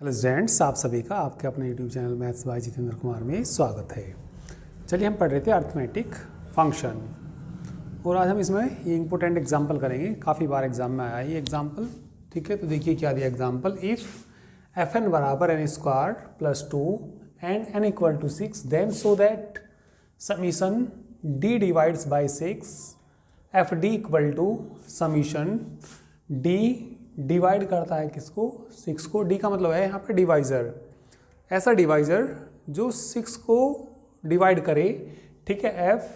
Hello students, आप सभी का आपके अपने YouTube channel maths by Jitendra Kumar में स्वागत है। चलिए हम पढ़ रहे थे अर्थमेटिक फंक्शन और आज हम इसमें ये इम्पोर्टेंट एग्जांपल करेंगे। काफ़ी बार एग्जाम में आया ये एग्जांपल, ठीक है। तो देखिए क्या दिया एग्जांपल, इफ़ एफ एन बराबर N square plus 2 and N equal to 6 then so that summation D divides by 6 F D equal to summation D divide करता है किसको, 6 को। डी का मतलब है यहाँ पे डिवाइज़र, ऐसा डिवाइज़र जो 6 को डिवाइड करे, ठीक है। एफ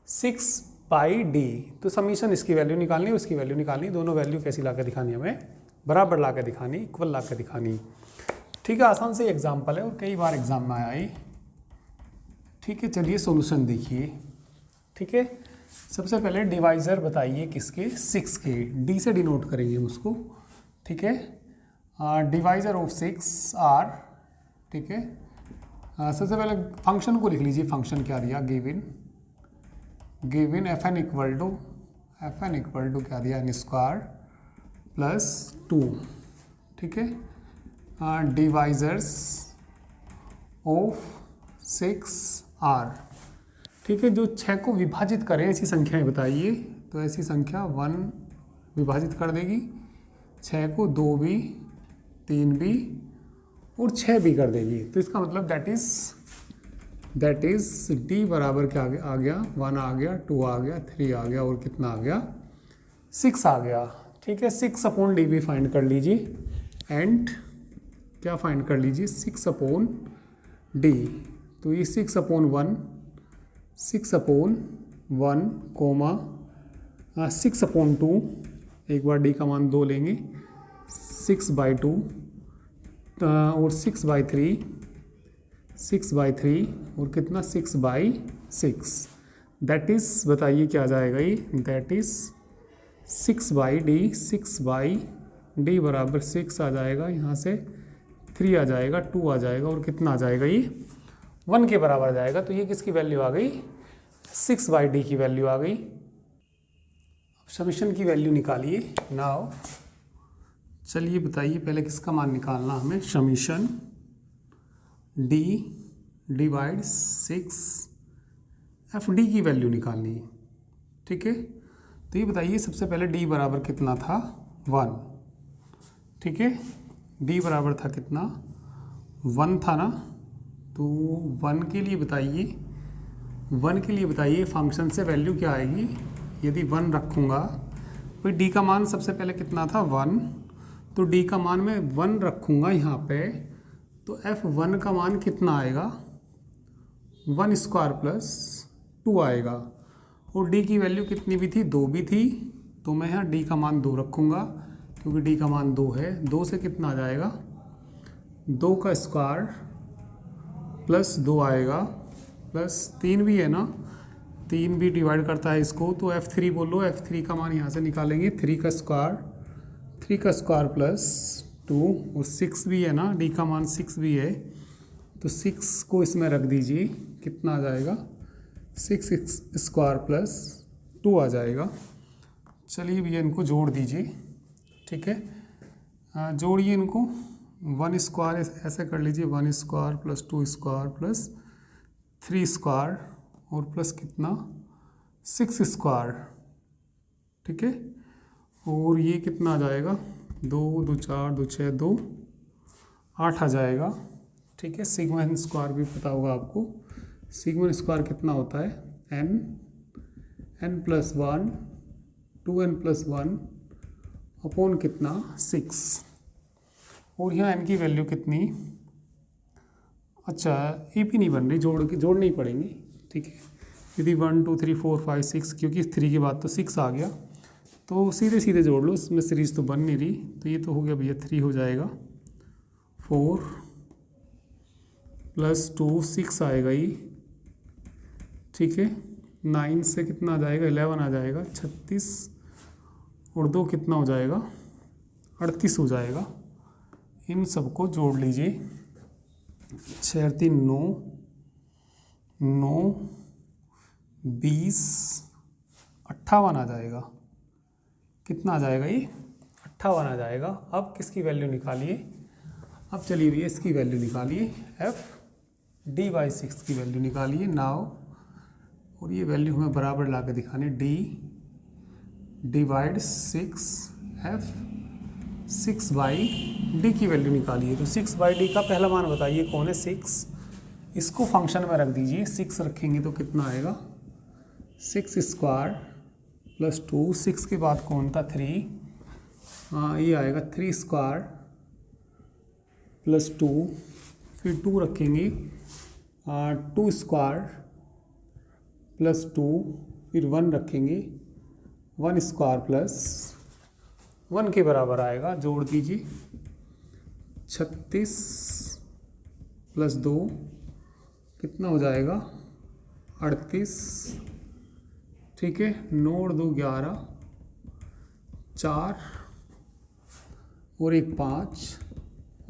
6 बाई डी, तो समीशन इसकी वैल्यू निकालनी, उसकी वैल्यू निकालनी, दोनों वैल्यू कैसी ला के दिखानी, हमें बराबर ला के दिखानी, इक्वल ला के दिखानी, ठीक है। आसान से एग्जाम्पल है और कई बार एग्जाम में आया है, ठीक है। चलिए सोल्यूशन देखिए, ठीक है। सबसे पहले डिवाइज़र बताइए किसके, 6 के, डी से डिनोट करेंगे उसको, ठीक है। डिवाइज़र ऑफ 6 आर, ठीक है। सबसे पहले फंक्शन को लिख लीजिए, फंक्शन क्या दिया, given F N equal to क्या दिया, एन स्क्वायर प्लस 2, ठीक है। डिवाइज़र्स ऑफ 6 आर, ठीक है। जो 6 को विभाजित करें ऐसी संख्याएं बताइए, तो ऐसी संख्या 1 विभाजित कर देगी 6 को, 2 भी, 3 भी और 6 भी कर देगी। तो इसका मतलब दैट इज डी बराबर क्या आ गया, 1 आ गया, 2 आ गया, 3 आ गया और कितना आ गया, 6 आ गया, ठीक है। 6 अपॉन डी भी फाइंड कर लीजिए एंड क्या फाइंड कर लीजिए, 6 अपॉन डी। तो ये 6 अपॉन 1 कोमा 6 अपॉन 2, एक बार डी का मान 2 लेंगे, 6 बाई 2 और 6 बाई 3 और कितना 6 बाई 6, दैट इज़ बताइए क्या आ जाएगा ये, that is 6 by D, 6 by D बराबर 6 आ जाएगा, यहाँ से 3 आ जाएगा, 2 आ जाएगा और कितना आ जाएगा, ये 1 के बराबर आ जाएगा। तो ये किसकी वैल्यू आ गई, 6 बाई डी की वैल्यू आ गई। समीशन की वैल्यू निकालिए नाउ। चलिए बताइए पहले किसका मान निकालना हमें, summation D divide 6 F D की वैल्यू निकालनी है, ठीक है। तो ये बताइए सबसे पहले डी बराबर कितना था, 1, ठीक है। डी बराबर था कितना, 1 था ना। तो 1 के लिए बताइए फंक्शन से वैल्यू क्या आएगी, यदि 1 रखूँगा, फिर डी का मान सबसे पहले कितना था, 1, तो डी का मान मैं 1 रखूँगा यहाँ पे, तो f1 का मान कितना आएगा, 1 स्क्वायर प्लस 2 आएगा। और डी की वैल्यू कितनी भी थी, 2 भी थी, तो मैं यहाँ डी का मान 2 रखूँगा क्योंकि डी का मान 2 है। 2 से कितना आ जाएगा, 2 का स्क्वायर प्लस 2 आएगा, प्लस 3 भी है ना, 3 भी डिवाइड करता है इसको, तो f3 बोलो, f3 का मान यहाँ से निकालेंगे, 3 का स्क्वायर प्लस 2 और 6 भी है ना, डी का मान 6 भी है, तो 6 को इसमें रख दीजिए, कितना आ जाएगा, 6 स्क्वायर प्लस 2 आ जाएगा। चलिए भैया इनको जोड़ दीजिए, ठीक है। जोड़िए इनको, 1 स्क्वायर ऐसे कर लीजिए, 1 square plus 2 square plus 3 square और प्लस कितना 6 स्क्वायर, ठीक है। और ये कितना आ जाएगा, 2 2 4 2 6 2 8 आ जाएगा, ठीक है। सिग्मा स्क्वायर भी पता होगा आपको, सिग्मा स्क्वायर कितना होता है, n plus 1 2n plus 1 upon कितना 6, और यहाँ n की वैल्यू कितनी, अच्छा ए भी नहीं बन रही, जोड़नी पड़ेंगी, ठीक है। यदि 1 2 3 4 5 6, क्योंकि 3 के बाद तो 6 आ गया, तो सीधे जोड़ लो, इसमें सीरीज तो बन नहीं रही, तो ये तो हो गया भैया 3 हो जाएगा, 4 प्लस 2 6 आएगा ये, ठीक है। 9 से कितना आ जाएगा, 11 आ जाएगा, 36 और 2 कितना हो जाएगा, 38 हो जाएगा। इन सबको जोड़ लीजिए, 6 3 9 9 20 58 आ जाएगा, कितना आ जाएगा ये, 58 आ जाएगा। अब किसकी वैल्यू निकालिए, अब चलिए भैया इसकी वैल्यू निकालिए, एफ डी बाई 6 की वैल्यू निकालिए नाउ, और ये वैल्यू हमें बराबर ला के दिखाने, D divide 6 F 6 by D की वैल्यू निकालिए। तो 6 बाई डी का पहला मान बताइए कौन है, 6। इसको फंक्शन में रख दीजिए, 6 रखेंगे तो कितना आएगा, 6 स्क्वायर प्लस 2, 6 के बाद कौन था 3, हाँ ये आएगा 3 स्क्वायर प्लस 2, फिर 2 रखेंगे, 2 स्क्वायर प्लस 2, फिर 1 रखेंगे, 1 स्क्वायर प्लस 1 के बराबर आएगा, जोड़ दीजिए 36 प्लस 2 कितना हो जाएगा 38, ठीक है, 9 2 11, 4 और 1 5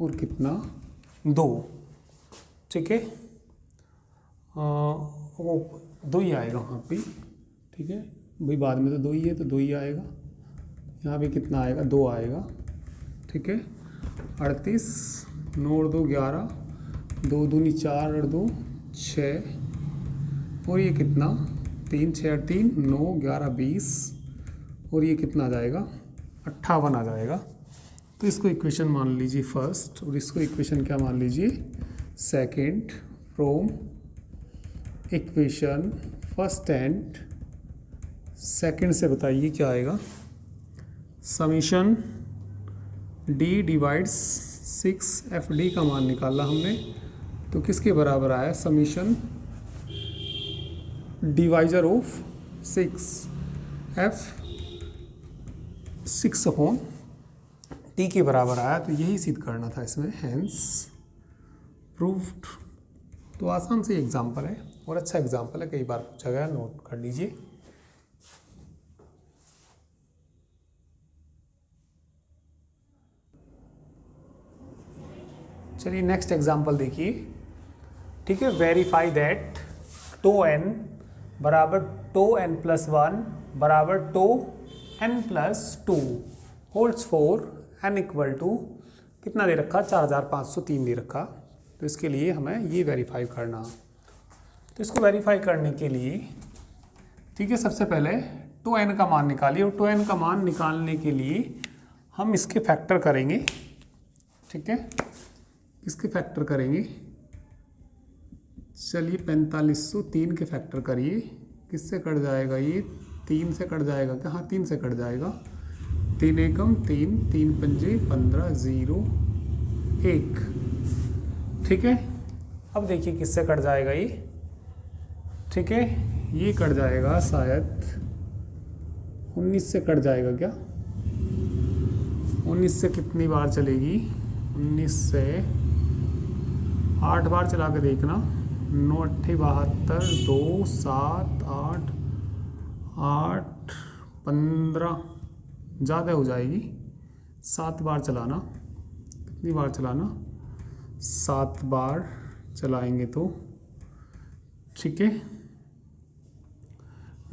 और कितना 2, ठीक है, वो 2 ही आएगा वहाँ पे, ठीक है भाई, बाद में तो 2 ही है तो 2 ही आएगा, यहाँ पे कितना आएगा 2 आएगा, ठीक है, 38 9 2 11, 2 दूनी 4 और 2 6, और ये कितना 3 6 3 9 11 20, और ये कितना आ जाएगा 58 आ जाएगा। तो इसको इक्वेशन मान लीजिए फर्स्ट, और इसको इक्वेशन क्या मान लीजिए second, from equation first and second से बताइए क्या आएगा, summation D divides 6 F D का मान निकाला हमने, तो किसके बराबर आया, summation divisor of 6 F 6 upon T के बराबर आया। तो यही सिद्ध करना था इसमें, हैंस प्रूव्ड। तो आसान से एग्जाम्पल है और अच्छा एग्जाम्पल है, कई बार पूछा गया, नोट कर लीजिए। चलिए नेक्स्ट एग्जाम्पल देखिए, ठीक है, वेरीफाई दैट टो एन बराबर टो एन प्लस 1 बराबर tau N plus 2 holds for N equal to कितना दे रखा, 4503 दे रखा। तो इसके लिए हमें ये वेरीफाई करना, तो इसको वेरीफाई करने के लिए, ठीक है, सबसे पहले टो एन का मान निकालिए, और टो एन का मान निकालने के लिए हम इसके फैक्टर करेंगे, ठीक है, इसके फैक्टर करेंगे। चलिए 4503 के फैक्टर करिए, किससे कट जाएगा, ये 3 से कट जाएगा क्या, हाँ 3 से कट जाएगा, 3 एकम 3 3 पंजे 15 0 1, ठीक है। अब देखिए किससे कट जाएगा ये, ठीक है, ये कट जाएगा शायद 19 से कट जाएगा क्या, 19 से कितनी बार चलेगी, 19 से 8 बार चला के देखना, 9 8 72 2 7 8 8 15 ज़्यादा हो जाएगी, 7 बार चलाना, कितनी बार चलाना, 7 बार चलाएंगे तो, ठीक है,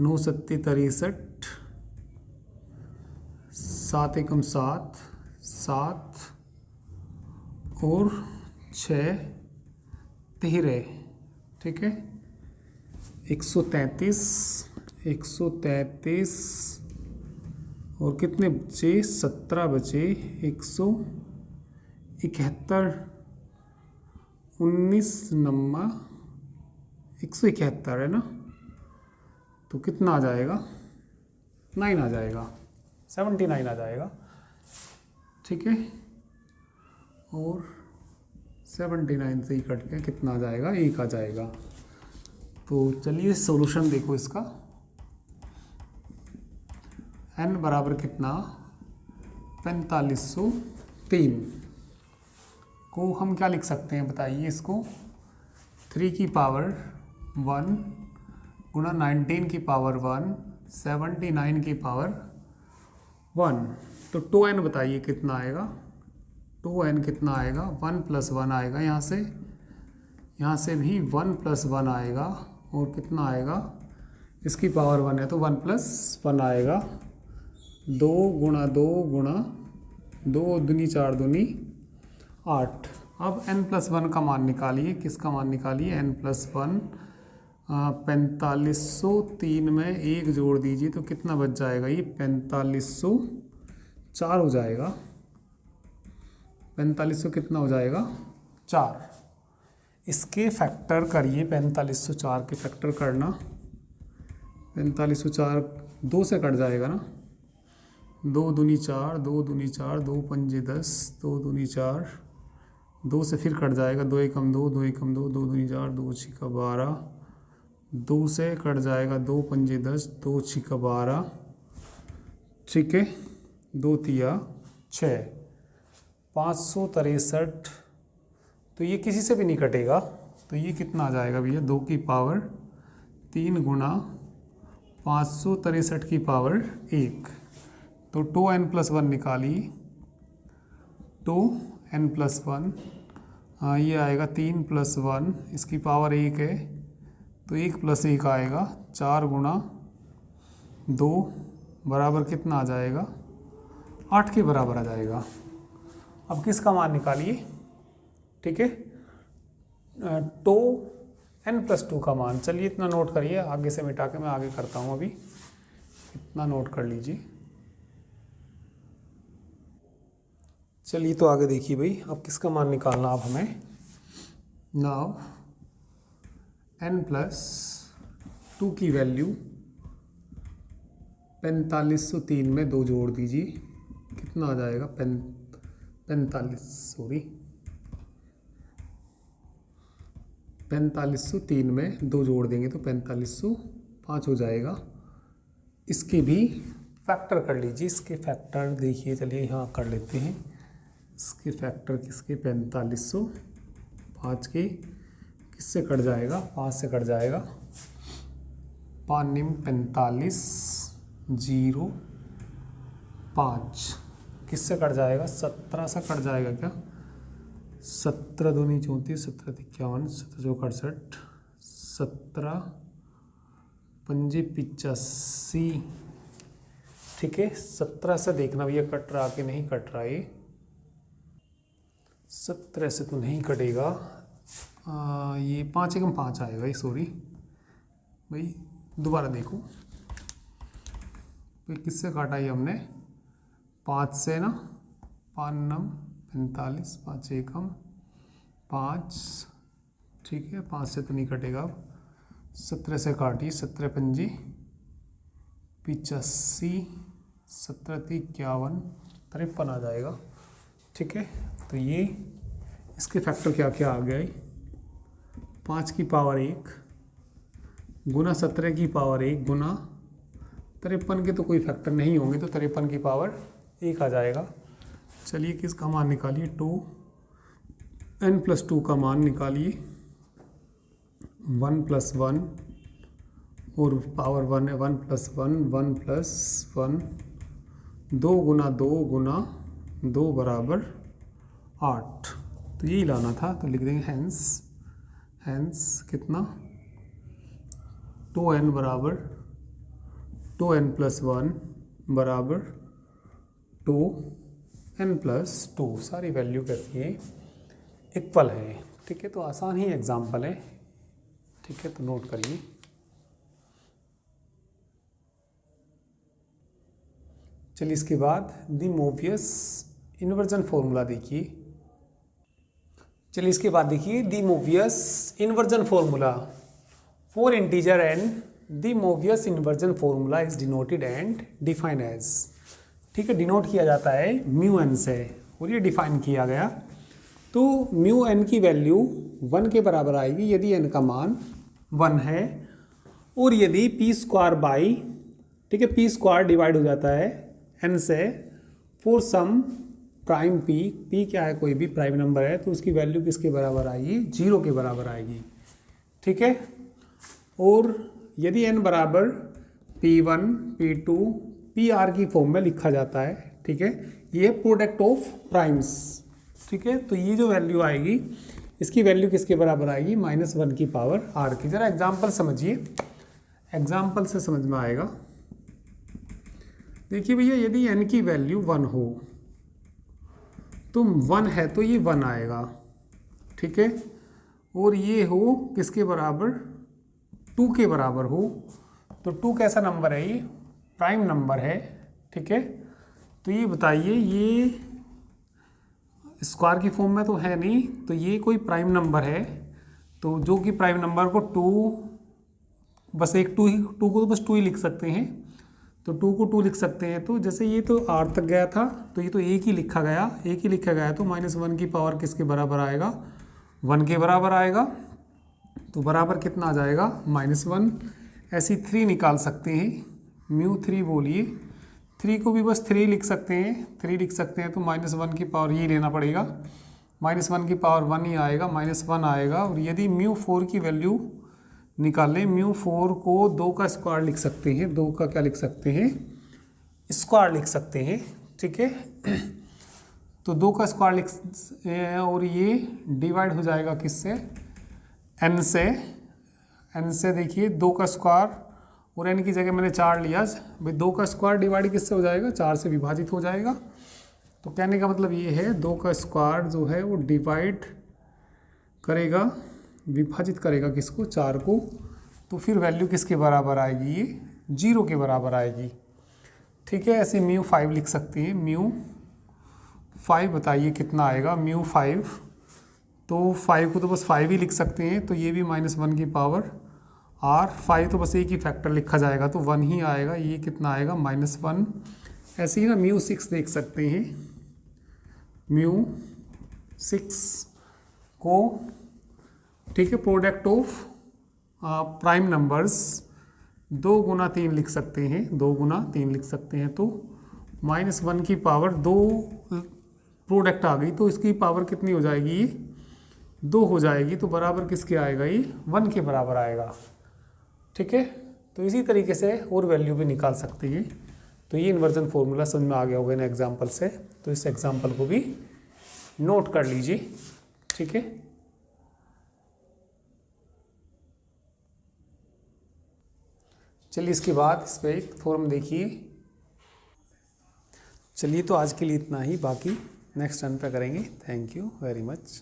9 7 63, 7 एकम 7 7 और 6 13, ठीक है, 133 133 और कितने बचे, 17 बचे, 171 19 नम्मा 171 है ना, तो कितना आ जाएगा 9 आ जाएगा, 79 आ जाएगा, ठीक है, और 79 से ही कट के कितना आ जाएगा, 1 आ जाएगा। तो चलिए सॉल्यूशन देखो इसका, n बराबर कितना 4503 को हम क्या लिख सकते हैं बताइए, इसको 3 की पावर 1 गुणा 19 की पावर 1 79 की पावर 1, तो 2n बताइए कितना आएगा, 2n कितना आएगा, 1 + 1 आएगा, यहाँ से भी 1 + 1 आएगा, और कितना आएगा, इसकी पावर 1 है तो 1 + 1 आएगा, 2 गुणा 2 गुणा 2 दूनी 4 दूनी 8, अब n+1 का मान निकालिए। किसका मान निकालिए? n+1। 4503 में एक जोड़ दीजिए तो कितना बच जाएगा? ये 4504 हो जाएगा। 4500 कितना हो जाएगा? 4। इसके फैक्टर करिए, 4504 के फैक्टर करना। 4504 2 से कट जाएगा ना, 2 दूनी 4, 2 दूनी 4, 2 पंजे 10, 2 दूनी 4, 2 से फिर कट जाएगा, 2 एकम 2, 2 एकम 2, 2 दूनी 4, 2 छिका 12, 2 से कट जाएगा, 2 पंजे 10, 2 छिका 12, ठीक है, 2 तिया 6, 563। तो ये किसी से भी नहीं कटेगा, तो ये कितना आ जाएगा भैया? 2 की पावर 3 गुना 563 की पावर 1। तो 2n+1 निकालिए। 2n+1 ये आएगा 3+1, इसकी पावर 1 है तो 1 + 1 आएगा, 4 गुना 2 बराबर कितना आ जाएगा? 8 के बराबर आ जाएगा। अब किसका मान निकालिए, ठीक है? 2n+2 का मान। चलिए इतना नोट करिए, आगे से मिटा के मैं आगे करता हूँ। अभी इतना नोट कर लीजिए। चलिए तो आगे देखिए भाई, अब किसका मान निकालना अब हमें। नाउ n+2 की वैल्यू 4503 में 2 जोड़ दीजिए, कितना आ जाएगा? 4503 में 2 जोड़ देंगे तो 4505 हो जाएगा। इसके भी फैक्टर कर लीजिए। इसके फैक्टर देखिए, चलिए यहाँ कर लेते हैं। इसके फैक्टर किसके? 4505 के किससे कट जाएगा? 5 से कट जाएगा। 5 निम 45 0 5 किससे कट जाएगा? 17 से कट जाएगा क्या? 17 दूनी 34, 17 51, 17 68, 17 पंजे 85, ठीक है। 17 से देखना भैया कट रहा कि नहीं कट रहा। ये 17 से तो नहीं कटेगा। ये 5 एकम 5 आएगा, ये सॉरी भाई, दोबारा देखो भाई, किससे काटा ये हमने? 5 से ना, 5 नम 45, 5 एकम 5, ठीक है। 5 से तो नहीं कटेगा। अब 17 से काटिए, 17 पंजी 85, 17 51, 53 आ जाएगा, ठीक है। तो ये इसके फैक्टर क्या क्या आ गए? 5 की पावर 1 गुना 17 की पावर 1 गुना 53 के तो कोई फैक्टर नहीं होंगे, तो 53 की पावर 1 आ जाएगा। चलिए किसका मान निकालिए? 2n+2 का मान निकालिए। 1 + 1 और पावर 1 है, 1 + 1, 1 + 1, 2 गुना 2 गुना 2 बराबर 8। तो यही लाना था, तो लिख देंगे हैंस कितना? 2n बराबर 2n+1 बराबर 2n+2। सारी वैल्यू कैसी है? इक्वल है, ठीक है। तो आसान ही एग्जाम्पल है, ठीक है। तो नोट करिए। चलिए इसके बाद द मोवियस इन्वर्जन फॉर्मूला देखिए। चलिए इसके बाद देखिए the Mobius inversion formula for integer n। The Mobius inversion formula is denoted and define as, ठीक है। डिनोट किया जाता है μn से और ये डिफाइन किया गया। तो μn की वैल्यू 1 के बराबर आएगी यदि n का मान 1 है, और यदि p² बाई, ठीक है, p² डिवाइड हो जाता है n से फॉर सम प्राइम p क्या है? कोई भी प्राइम नंबर है, तो उसकी वैल्यू किसके बराबर आएगी? 0 के बराबर आएगी, ठीक है। और यदि n बराबर p1 p2 pr की फॉर्म में लिखा जाता है, ठीक है, ये प्रोडक्ट ऑफ प्राइम्स, ठीक है। तो ये जो वैल्यू आएगी, इसकी वैल्यू किसके बराबर आएगी? -1 की पावर r की। जरा एग्जाम्पल समझिए, एग्जाम्पल से समझ में आएगा। देखिए भैया, यदि n की वैल्यू 1 हो तो 1 है तो ये 1 आएगा, ठीक है, और ये हो किसके बराबर, 2 के बराबर हो। तो 2 कैसा नंबर है, ये प्राइम नंबर है। ठीक है, तो ये बताइए, ये स्क्वायर की फॉर्म में तो है नहीं, तो ये कोई प्राइम नंबर है। तो जो कि प्राइम नंबर को 2, बस एक 2 ही, 2 को तो बस 2 ही लिख सकते हैं, तो 2 को 2 लिख सकते हैं। तो जैसे ये तो r तक गया था, तो ये तो एक ही लिखा गया, एक ही लिखा गया, तो -1 की पावर किसके बराबर आएगा, 1 के बराबर आएगा। तो बराबर कितना आ जाएगा, -1। ऐसी 3 निकाल सकते हैं, μ3 बोलिए, 3 को भी बस 3 लिख सकते हैं, 3 लिख सकते हैं। तो -1 की पावर ये लेना पड़ेगा, -1 की पावर 1 ही आएगा, -1 आएगा। और यदि μ4 की वैल्यू निकालें, μ4 को 2 का स्क्वायर लिख सकते हैं, 2 का क्या लिख सकते हैं, स्क्वायर लिख सकते हैं। ठीक है, तो 2 का स्क्वायर लिख, और ये डिवाइड हो जाएगा किससे, n से। n से देखिए 2 का स्क्वायर, और n की जगह मैंने 4 लिया भाई, 2 का स्क्वायर डिवाइड किससे हो जाएगा, 4 से विभाजित हो जाएगा। तो कहने का मतलब ये है, 2 का स्क्वायर जो है वो डिवाइड करेगा, विभाजित करेगा किसको, 4 को। तो फिर वैल्यू किसके बराबर आएगी, ये 0 के बराबर आएगी। ठीक है, ऐसे μ5 लिख सकते हैं, μ5 बताइए कितना आएगा, μ5। तो 5 को तो बस 5 ही लिख सकते हैं, तो ये भी -1 की पावर r, 5 तो बस एक ही फैक्टर लिखा जाएगा, तो 1 ही आएगा। ये कितना आएगा, -1। ऐसे ही ना μ6 देख सकते हैं, μ6 को, ठीक है, प्रोडक्ट ऑफ प्राइम नंबर्स 2 गुना 3 लिख सकते हैं, 2 गुना 3 लिख सकते हैं। तो -1 की पावर 2 प्रोडक्ट आ गई, तो इसकी पावर कितनी हो जाएगी, ये 2 हो जाएगी। तो बराबर किसके आएगा, ये 1 के बराबर आएगा। ठीक है, तो इसी तरीके से और वैल्यू भी निकाल सकते हैं। तो ये इन्वर्जन फॉर्मूला समझ में आ गया होगा इन एग्जाम्पल से, तो इस एग्जाम्पल को भी नोट कर लीजिए। ठीक है, चलिए इसके बाद इस पर एक फॉर्म देखिए। चलिए, तो आज के लिए इतना ही, बाकी नेक्स्ट टर्न पे करेंगे। Thank you very much.